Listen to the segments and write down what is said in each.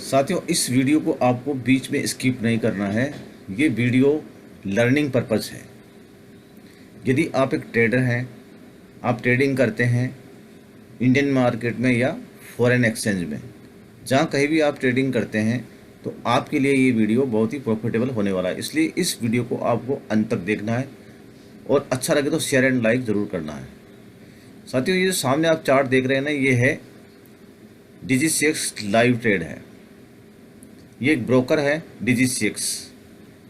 साथियों, इस वीडियो को आपको बीच में स्किप नहीं करना है। ये वीडियो लर्निंग पर्पज़ है। यदि आप एक ट्रेडर हैं, आप ट्रेडिंग करते हैं इंडियन मार्केट में या फॉरेन एक्सचेंज में, जहाँ कहीं भी आप ट्रेडिंग करते हैं, तो आपके लिए ये वीडियो बहुत ही प्रॉफिटेबल होने वाला है। इसलिए इस वीडियो को आपको अंत तक देखना है और अच्छा लगे तो शेयर एंड लाइक ज़रूर करना है। साथियों, ये जो सामने आप चार्ट देख रहे हैं ना, ये है DigiCX लाइव ट्रेड है। ये एक ब्रोकर है DigiCX।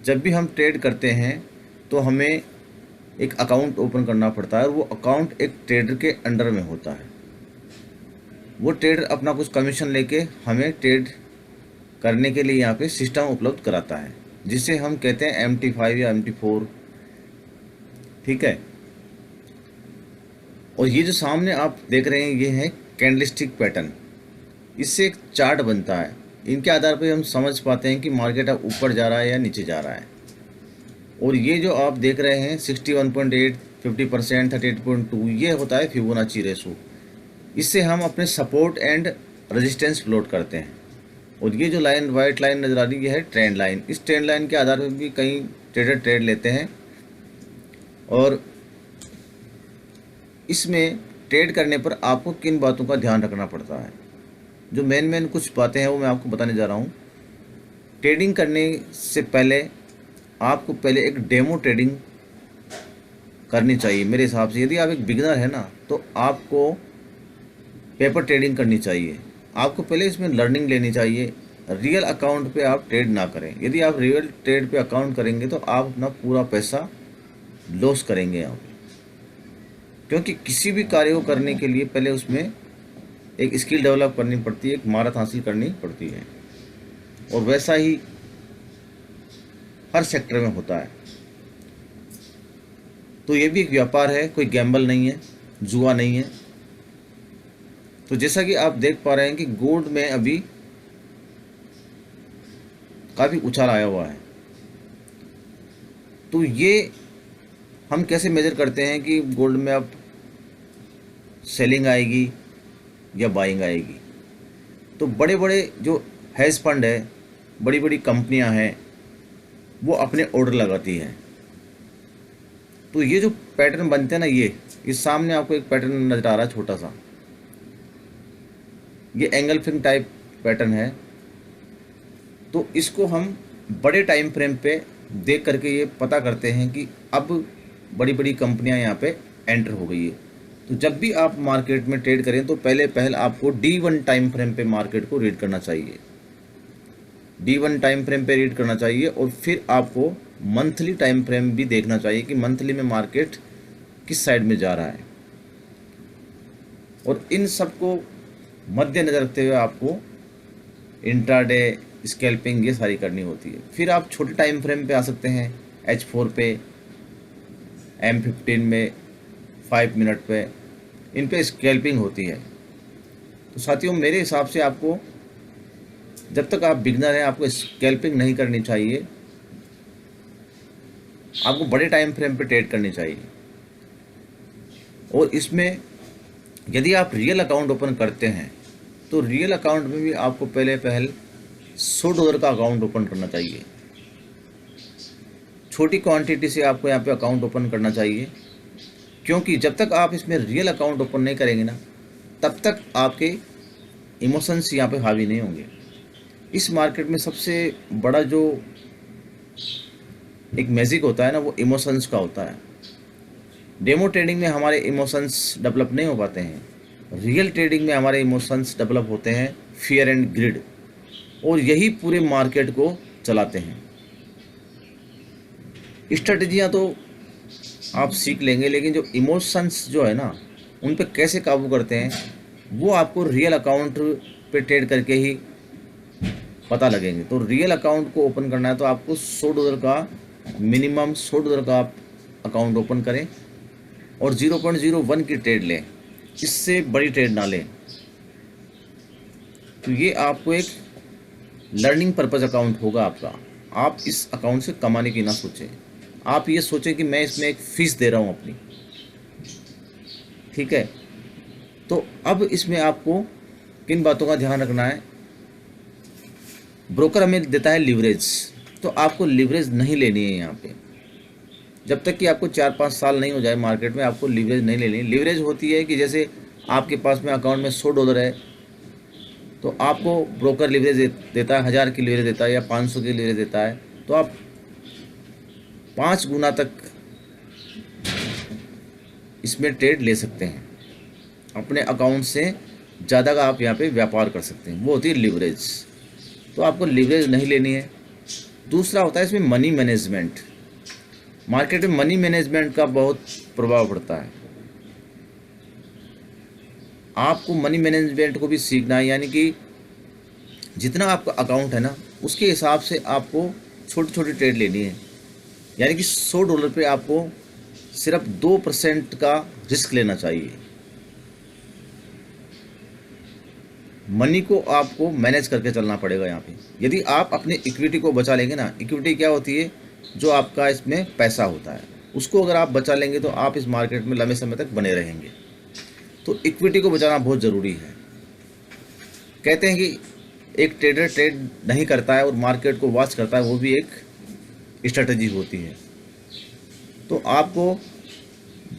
जब भी हम ट्रेड करते हैं तो हमें एक अकाउंट ओपन करना पड़ता है और वो अकाउंट एक ट्रेडर के अंडर में होता है। वो ट्रेडर अपना कुछ कमीशन लेके हमें ट्रेड करने के लिए यहाँ पे सिस्टम उपलब्ध कराता है, जिसे हम कहते हैं MT5 या MT4। ठीक है। और ये जो सामने आप देख रहे हैं, ये है कैंडलस्टिक पैटर्न। इससे एक चार्ट बनता है। इनके आधार पर हम समझ पाते हैं कि मार्केट अब ऊपर जा रहा है या नीचे जा रहा है। और ये जो आप देख रहे हैं 61.8, 50%, 38.2, ये होता है फिबोनाची रेशो। इससे हम अपने सपोर्ट एंड रेजिस्टेंस प्लॉट करते हैं। और ये जो लाइन, वाइट लाइन नज़र आ रही है, ये है ट्रेंड लाइन। इस ट्रेंड लाइन के आधार पर भी कई ट्रेडर ट्रेड लेते हैं और इसमें ट्रेड करने पर आपको किन बातों का ध्यान रखना पड़ता है। जो मेन कुछ बातें हैं वो मैं आपको बताने जा रहा हूँ। ट्रेडिंग करने से पहले आपको पहले एक डेमो ट्रेडिंग करनी चाहिए मेरे हिसाब से। यदि आप एक बिगिनर है ना, तो आपको पेपर ट्रेडिंग करनी चाहिए। आपको पहले इसमें लर्निंग लेनी चाहिए। रियल अकाउंट पे आप ट्रेड ना करें। यदि आप रियल ट्रेड पे अकाउंट करेंगे तो आप अपना पूरा पैसा लॉस करेंगे यहाँ पे, क्योंकि किसी भी कार्य को करने के लिए पहले उसमें एक स्किल डेवलप करनी पड़ती है, एक महारत हासिल करनी पड़ती है। और वैसा ही हर सेक्टर में होता है। तो ये भी एक व्यापार है, कोई गैम्बल नहीं है, जुआ नहीं है। तो जैसा कि आप देख पा रहे हैं कि गोल्ड में अभी काफ़ी उछाल आया हुआ है। तो ये हम कैसे मेजर करते हैं कि गोल्ड में अब सेलिंग आएगी या बाइंग आएगी। तो बड़े बड़े जो हेज फंड है, बड़ी बड़ी कंपनियां हैं, वो अपने ऑर्डर लगाती हैं। तो ये जो पैटर्न बनते हैं ना, ये सामने आपको एक पैटर्न नजर आ रहा है छोटा सा, ये एंगल फिंग टाइप पैटर्न है। तो इसको हम बड़े टाइम फ्रेम पे देख करके ये पता करते हैं कि अब बड़ी बड़ी कंपनियां यहाँ पे एंटर हो गई है। तो जब भी आप मार्केट में ट्रेड करें तो पहले आपको D1 टाइम फ्रेम पे मार्केट को रीड करना चाहिए। D1 टाइम फ्रेम पे रीड करना चाहिए और फिर आपको मंथली टाइम फ्रेम भी देखना चाहिए कि मंथली में मार्केट किस साइड में जा रहा है। और इन सबको मद्देनजर रखते हुए आपको इंट्राडे स्कैल्पिंग ये सारी करनी होती है। फिर आप छोटे टाइम फ्रेम पे आ सकते हैं, H4 पे, M15 में, 5 मिनट पे, इन पे स्कैल्पिंग होती है। तो साथियों, मेरे हिसाब से आपको, जब तक आप बिगनर हैं, आपको स्कैल्पिंग नहीं करनी चाहिए। आपको बड़े टाइम फ्रेम पे ट्रेड करनी चाहिए। और इसमें यदि आप रियल अकाउंट ओपन करते हैं तो रियल अकाउंट में भी आपको पहले $100 का अकाउंट ओपन करना चाहिए। छोटी क्वांटिटी से आपको यहाँ पे अकाउंट ओपन करना चाहिए, क्योंकि जब तक आप इसमें रियल अकाउंट ओपन नहीं करेंगे ना, तब तक आपके इमोशंस यहाँ पे हावी नहीं होंगे। इस मार्केट में सबसे बड़ा जो एक मैजिक होता है ना, वो इमोशंस का होता है। डेमो ट्रेडिंग में हमारे इमोशंस डेवलप नहीं हो पाते हैं। रियल ट्रेडिंग में हमारे इमोशंस डेवलप होते हैं, फियर एंड ग्रिड, और यही पूरे मार्केट को चलाते हैं। स्ट्रेटजियाँ तो आप सीख लेंगे, लेकिन जो इमोशंस जो है ना, उन पे कैसे काबू करते हैं, वो आपको रियल अकाउंट पे ट्रेड करके ही पता लगेंगे। तो रियल अकाउंट को ओपन करना है तो आपको $100 का, मिनिमम $100 का आप अकाउंट ओपन करें और 0.01 की ट्रेड लें। इससे बड़ी ट्रेड ना लें। तो ये आपको एक लर्निंग पर्पज़ अकाउंट होगा आपका। आप इस अकाउंट से कमाने की ना सोचें। आप ये सोचें कि मैं इसमें एक फ़ीस दे रहा हूँ अपनी। ठीक है। तो अब इसमें आपको किन बातों का ध्यान रखना है। ब्रोकर हमें देता है लीवरेज, तो आपको लीवरेज नहीं लेनी है यहाँ पे। जब तक कि आपको 4-5 साल नहीं हो जाए मार्केट में, आपको लीवरेज नहीं लेनी है। लीवरेज होती है कि जैसे आपके पास में अकाउंट में $100 है, तो आपको ब्रोकर लीवरेज देता है, 1000 की लीवरेज देता है या 500 की लीवरेज देता है, तो आप 5 गुना तक इसमें ट्रेड ले सकते हैं। अपने अकाउंट से ज़्यादा का आप यहाँ पे व्यापार कर सकते हैं, वो होती है लीवरेज। तो आपको लीवरेज नहीं लेनी है। दूसरा होता है इसमें मनी मैनेजमेंट। मार्केट में मनी मैनेजमेंट का बहुत प्रभाव पड़ता है। आपको मनी मैनेजमेंट को भी सीखना है, यानी कि जितना आपका अकाउंट है ना, उसके हिसाब से आपको छोटी छोटी ट्रेड लेनी है। यानी कि $100 पे आपको सिर्फ 2% का रिस्क लेना चाहिए। मनी को आपको मैनेज करके चलना पड़ेगा यहाँ पे। यदि आप अपने इक्विटी को बचा लेंगे ना, इक्विटी क्या होती है, जो आपका इसमें पैसा होता है, उसको अगर आप बचा लेंगे तो आप इस मार्केट में लंबे समय तक बने रहेंगे। तो इक्विटी को बचाना बहुत ज़रूरी है। कहते हैं कि एक ट्रेडर ट्रेड नहीं करता है और मार्केट को वॉच करता है, वो भी एक स्ट्रेटजी होती है। तो आपको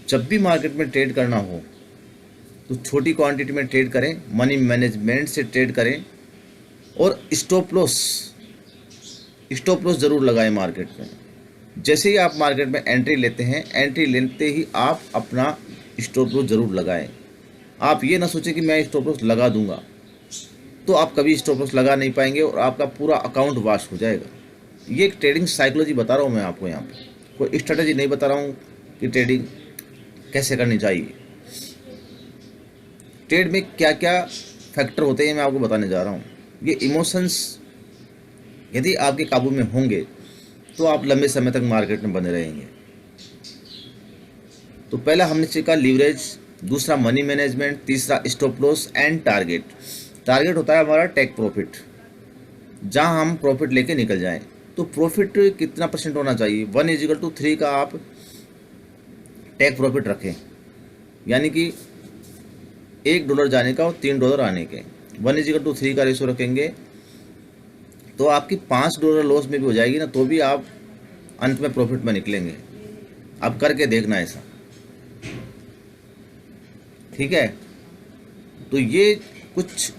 जब भी मार्केट में ट्रेड करना हो तो छोटी क्वांटिटी में ट्रेड करें, मनी मैनेजमेंट से ट्रेड करें, और स्टॉप लॉस ज़रूर लगाएं मार्केट में। जैसे ही आप मार्केट में एंट्री लेते हैं, एंट्री लेते ही आप अपना स्टॉप लॉस ज़रूर लगाएं। आप ये ना सोचें कि मैं स्टॉप लॉस लगा दूंगा, तो आप कभी स्टॉप लॉस लगा नहीं पाएंगे और आपका पूरा अकाउंट वॉश हो जाएगा। ये एक ट्रेडिंग साइकोलॉजी बता रहा हूँ मैं आपको यहाँ पे, कोई स्ट्रेटजी नहीं बता रहा हूँ कि ट्रेडिंग कैसे करनी चाहिए। ट्रेड में क्या क्या फैक्टर होते हैं मैं आपको बताने जा रहा हूँ। ये इमोशंस यदि आपके काबू में होंगे तो आप लंबे समय तक मार्केट में बने रहेंगे। तो पहला हमने सीखा लीवरेज, दूसरा मनी मैनेजमेंट, तीसरा stop loss and target. Target होता है हमारा टेक प्रॉफिट, जहां हम प्रॉफिट लेके निकल जाएं। तो प्रॉफिट कितना % होना चाहिए, 1:3 का आप टेक प्रॉफिट रखें, यानी कि $1 जाने का और $3 आने के, 1:3 का रेशो रखेंगे तो आपकी $5 लॉस में भी हो जाएगी ना, तो भी आप अंत में प्रॉफिट में निकलेंगे। आप करके देखना ऐसा, ठीक है। तो ये कुछ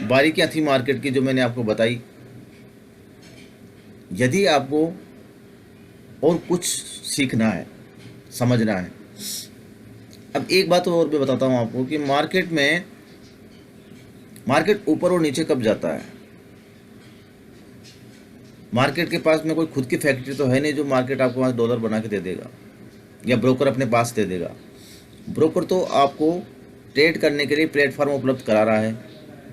बारीकियां थी मार्केट की जो मैंने आपको बताई। यदि आपको और कुछ सीखना है, समझना है, अब एक बात और मैं बताता हूँ आपको कि मार्केट ऊपर और नीचे कब जाता है। मार्केट के पास में कोई खुद की फैक्ट्री तो है नहीं जो मार्केट आपको वहाँ $1 बना के दे देगा, या ब्रोकर अपने पास दे देगा। ब्रोकर तो आपको ट्रेड करने के लिए प्लेटफॉर्म उपलब्ध करा रहा है।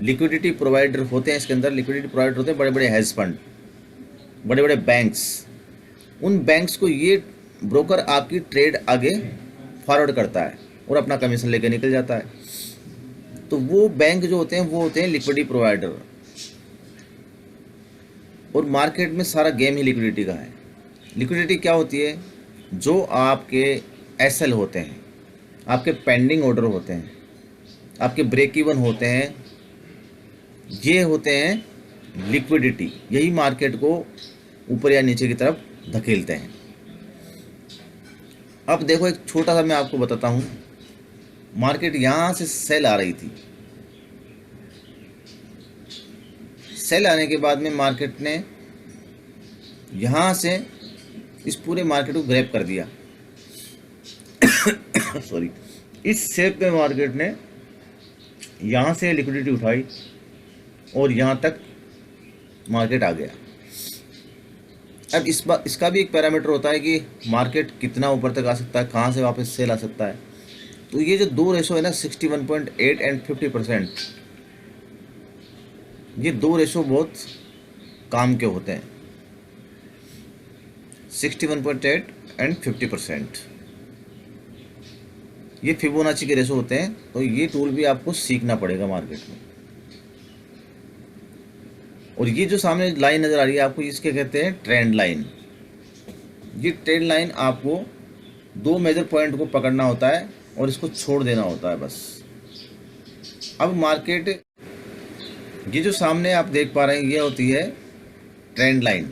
लिक्विडिटी प्रोवाइडर होते हैं, इसके अंदर लिक्विडिटी प्रोवाइडर होते हैं बड़े बड़े हेज फंड, बड़े बड़े बैंक्स। उन बैंक्स को ये ब्रोकर आपकी ट्रेड आगे फॉरवर्ड करता है और अपना कमीशन लेके निकल जाता है। तो वो बैंक जो होते हैं वो होते हैं लिक्विडिटी प्रोवाइडर। और मार्केट में सारा गेम ही लिक्विडिटी का है। लिक्विडिटी क्या होती है, जो आपके एसएल होते हैं, आपके पेंडिंग ऑर्डर होते हैं, आपके ब्रेक इवन होते हैं, ये होते हैं लिक्विडिटी। यही मार्केट को ऊपर या नीचे की तरफ धकेलते हैं। अब देखो एक छोटा सा मैं आपको बताता हूँ। मार्केट यहाँ से सेल आ रही थी, सेल आने के बाद में मार्केट ने यहाँ से इस पूरे मार्केट को ग्रैब कर दिया सॉरी, इस शेप में मार्केट ने यहाँ से लिक्विडिटी उठाई और यहाँ तक मार्केट आ गया। अब इसका भी एक पैरामीटर होता है कि मार्केट कितना ऊपर तक आ सकता है, कहाँ से वापस सेल आ सकता है। तो ये जो दो रेशो है ना, 61.8 एंड 50%, ये दो रेशो बहुत काम के होते हैं, 61.8 एंड 50%। ये फिबोनाची के रेशो होते हैं। तो ये टूल भी आपको सीखना पड़ेगा मार्केट में। और ये जो सामने लाइन नज़र आ रही है आपको, इसके कहते हैं ट्रेंड लाइन। ये ट्रेंड लाइन आपको दो मेजर पॉइंट को पकड़ना होता है और इसको छोड़ देना होता है बस। अब मार्केट ये जो सामने आप देख पा रहे हैं ये होती है ट्रेंड लाइन।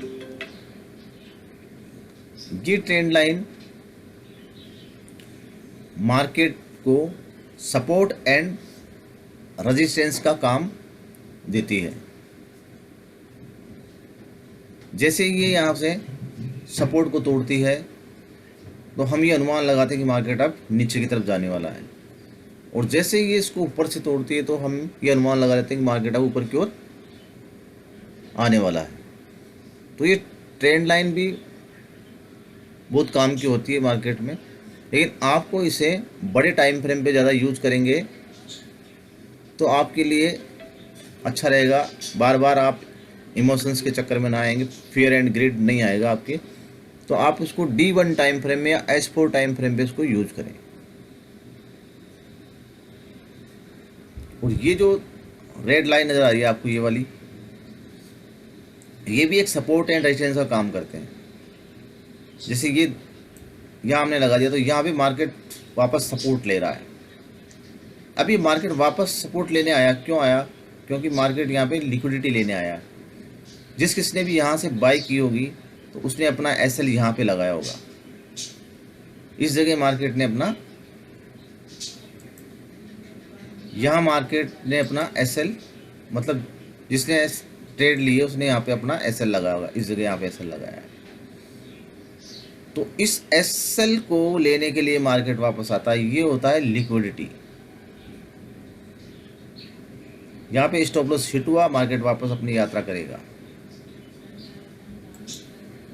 ये ट्रेंड लाइन मार्केट को सपोर्ट एंड रेजिस्टेंस का काम देती है। जैसे ये यहाँ से सपोर्ट को तोड़ती है तो हम ये अनुमान लगाते हैं कि मार्केट अब नीचे की तरफ जाने वाला है, और जैसे ये इसको ऊपर से तोड़ती है तो हम ये अनुमान लगा लेते हैं कि मार्केट अब ऊपर की ओर आने वाला है। तो ये ट्रेंड लाइन भी बहुत काम की होती है मार्केट में, लेकिन आपको इसे बड़े टाइम फ्रेम पे ज़्यादा यूज करेंगे तो आपके लिए अच्छा रहेगा। बार बार आप इमोशंस के चक्कर में ना आएंगे, फियर एंड ग्रिड नहीं आएगा आपके। तो आप उसको D1 टाइम फ्रेम में या S4 टाइम फ्रेम पे उसको यूज करें। और ये जो रेड लाइन नज़र आ रही है आपको, ये वाली, ये भी एक सपोर्ट एंड रेजिस्टेंस का काम करते हैं। जैसे ये यहाँ हमने लगा दिया तो यहाँ पे मार्केट वापस सपोर्ट ले रहा है। अब ये मार्केट वापस सपोर्ट लेने आया, क्यों आया? क्योंकि मार्केट यहाँ पे लिक्विडिटी लेने आया। जिस किसने भी यहाँ से बाई की होगी तो उसने अपना SL यहाँ पे लगाया होगा। इस जगह मार्केट ने अपना, यहाँ मार्केट ने अपना SL, मतलब जिसने ट्रेड लिए उसने यहाँ पे अपना SL लगाया होगा। इस जगह यहाँ पे SL लगाया है। तो इस SL को लेने के लिए मार्केट वापस आता है, ये होता है लिक्विडिटी। यहाँ पे स्टॉप लॉस हिट हुआ, मार्केट वापस अपनी यात्रा करेगा।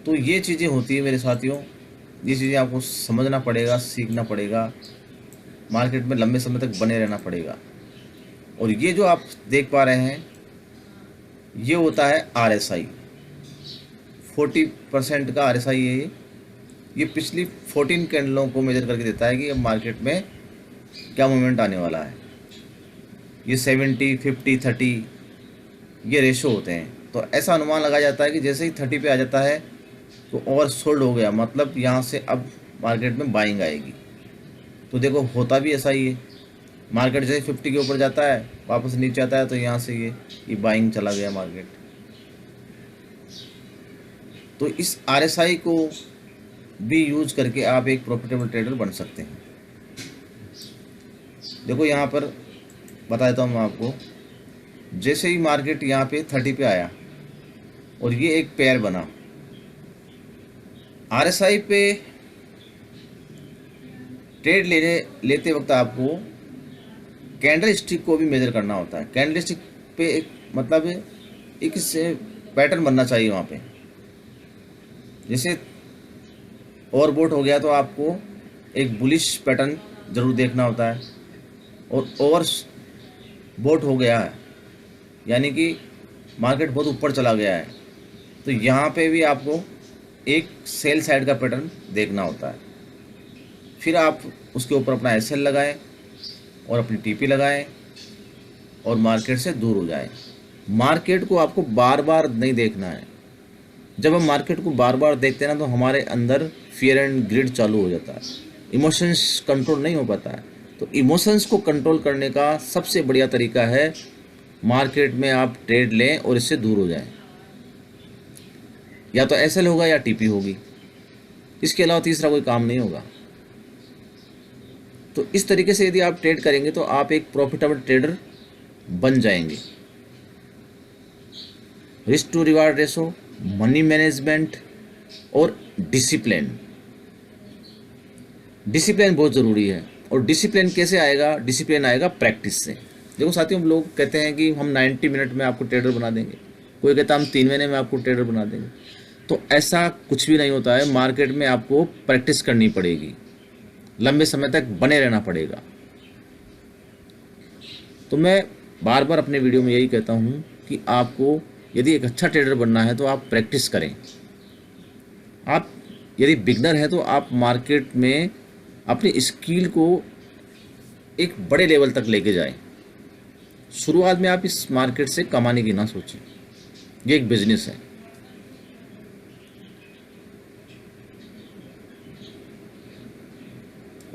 तो ये चीज़ें होती है मेरे साथियों, ये चीज़ें आपको समझना पड़ेगा, सीखना पड़ेगा, मार्केट में लंबे समय तक बने रहना पड़ेगा। और ये जो आप देख पा रहे हैं ये होता है RSI, 40% का RSI है ये पिछली 14 कैंडलों को मेजर करके देता है कि अब मार्केट में क्या मूवमेंट आने वाला है। ये 70, 50, 30 ये रेशो होते हैं। तो ऐसा अनुमान लगाया जाता है कि जैसे ही 30 पे आ जाता है तो ओवर सोल्ड हो गया, मतलब यहाँ से अब मार्केट में बाइंग आएगी। तो देखो होता भी ऐसा ही है, मार्केट जैसे 50 के ऊपर जाता है वापस नीचे आता है तो यहाँ से ये बाइंग चला गया मार्केट। तो इस RSI को भी यूज करके आप एक प्रॉफिटेबल ट्रेडर बन सकते हैं। देखो यहाँ पर बता देता हूँ मैं आपको, जैसे ही मार्केट यहाँ पे 30 पे आया और ये एक पेयर बना, RSI पे ट्रेड लेते वक्त आपको कैंडल स्टिक को भी मेजर करना होता है। कैंडल स्टिक पे एक मतलब एक पैटर्न बनना चाहिए वहाँ पे। जैसे ओवरबोट हो गया तो आपको एक बुलिश पैटर्न ज़रूर देखना होता है, और ओवर बोट हो गया है यानी कि मार्केट बहुत ऊपर चला गया है तो यहाँ पे भी आपको एक सेल साइड का पैटर्न देखना होता है। फिर आप उसके ऊपर अपना SL लगाएं और अपनी TP लगाएं और मार्केट से दूर हो जाएं। मार्केट को आपको बार बार नहीं देखना है। जब हम मार्केट को बार बार देखते हैं ना तो हमारे अंदर फियर एंड ग्रिड चालू हो जाता है, इमोशंस कंट्रोल नहीं हो पाता है। तो इमोशंस को कंट्रोल करने का सबसे बढ़िया तरीका है मार्केट में आप ट्रेड लें और इससे दूर हो जाएं। या तो SL होगा या TP होगी, इसके अलावा तीसरा कोई काम नहीं होगा। तो इस तरीके से यदि आप ट्रेड करेंगे तो आप एक प्रॉफिटेबल ट्रेडर बन जाएंगे। Risk to reward ratio, money management और डिसिप्लिन बहुत ज़रूरी है। और डिसिप्लिन कैसे आएगा? डिसिप्लिन आएगा प्रैक्टिस से। देखो साथियों, हम लोग कहते हैं कि हम 90 मिनट में आपको ट्रेडर बना देंगे, कोई कहता है हम 3 महीने में आपको ट्रेडर बना देंगे। तो ऐसा कुछ भी नहीं होता है। मार्केट में आपको प्रैक्टिस करनी पड़ेगी, लंबे समय तक बने रहना पड़ेगा। तो मैं बार बार अपने वीडियो में यही कहता हूँ कि आपको यदि एक अच्छा ट्रेडर बनना है तो आप प्रैक्टिस करें। आप यदि बिगनर हैं तो आप मार्केट में अपनी स्किल को एक बड़े लेवल तक लेके जाएं। शुरुआत में आप इस मार्केट से कमाने की ना सोचें, ये एक बिजनेस है।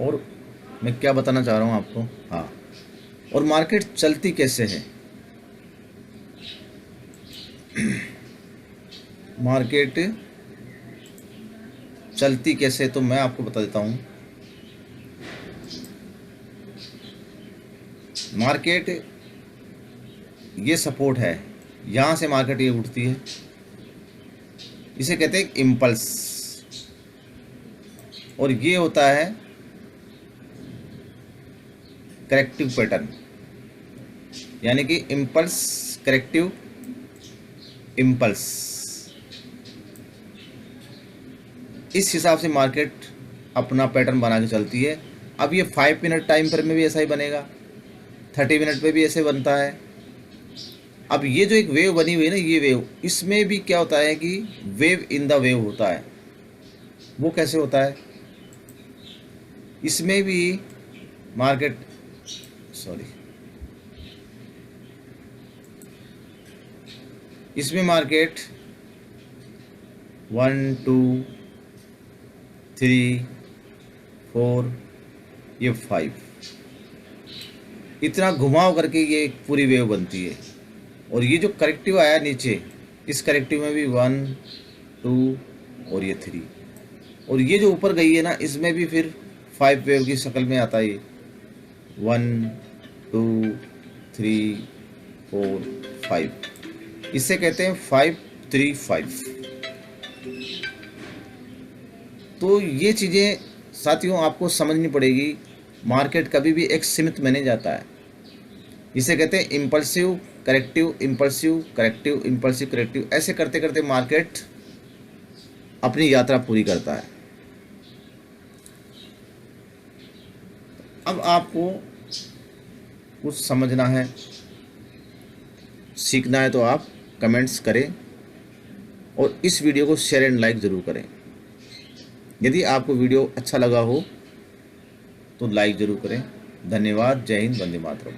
और मैं क्या बताना चाह रहा हूँ आपको, हाँ, और मार्केट चलती कैसे है? मार्केट चलती कैसे, तो मैं आपको बता देता हूँ। मार्केट ये सपोर्ट है, यहाँ से मार्केट ये उठती है, इसे कहते हैं इम्पल्स, और ये होता है करेक्टिव पैटर्न, यानी कि इम्पल्स करेक्टिव इम्पल्स। इस हिसाब से मार्केट अपना पैटर्न बना के चलती है। अब ये 5 मिनट टाइम पर में भी ऐसा ही बनेगा, 30 मिनट पे भी ऐसे बनता है। अब ये जो एक वेव बनी हुई है ना, ये वेव, इसमें भी क्या होता है कि वेव इन द वेव होता है। वो कैसे होता है? इसमें भी मार्केट इसमें मार्केट 1 2 3 4 ये 5 इतना घुमाव करके ये एक पूरी वेव बनती है। और ये जो करेक्टिव आया नीचे, इस करेक्टिव में भी 1 2 और ये 3, और ये जो ऊपर गई है ना, इसमें भी फिर 5 वेव की शक्ल में आता है। 1 2 3 4 5, इसे कहते हैं 5 3 5। तो ये चीज़ें साथियों आपको समझनी पड़ेगी। मार्केट कभी भी एक सीमित में नहीं जाता है। इसे कहते हैं impulsive corrective, impulsive corrective, impulsive corrective. ऐसे करते करते मार्केट अपनी यात्रा पूरी करता है। अब आपको कुछ समझना है, सीखना है, तो आप कमेंट्स करें और इस वीडियो को शेयर एंड लाइक ज़रूर करें। यदि आपको वीडियो अच्छा लगा हो तो लाइक ज़रूर करें। धन्यवाद। जय हिंद, वंदे मातरम।